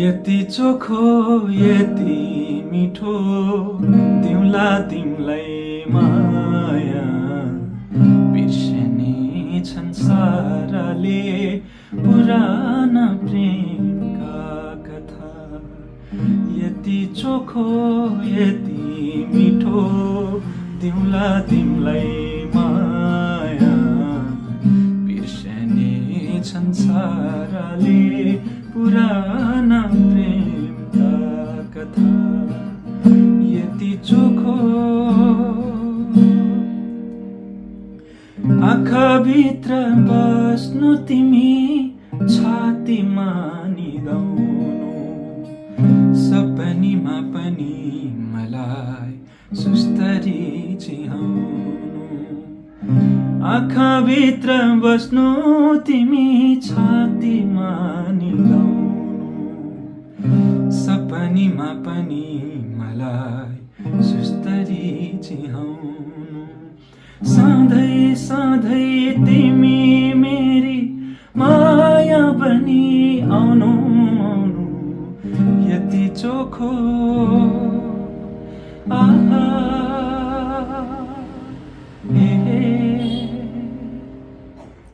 यति चोखो यति मिठो दिउँला तिमलाई माया बिर्सने छन् साराले पुराना प्रेमका कथा यति चोखो यति मिठो दिउँला तिमलाई माया बिर्सने छन् साराले पुराना प्रेमका कथा यति चोखो आँखाभित्र बस्नु तिमी छातीमा निदाउनु सपनीमा पनि मलाई सुस्तरी चिहाउनु आँखाभित्र बस्नु तिमी छातीमा निदाउनु सपनीमा पनि मलाई सुस्तरी चिहाउनु सधैँ सधैँ तिमी मेरी माया बनी आउनु आउनु यति चोखो आहा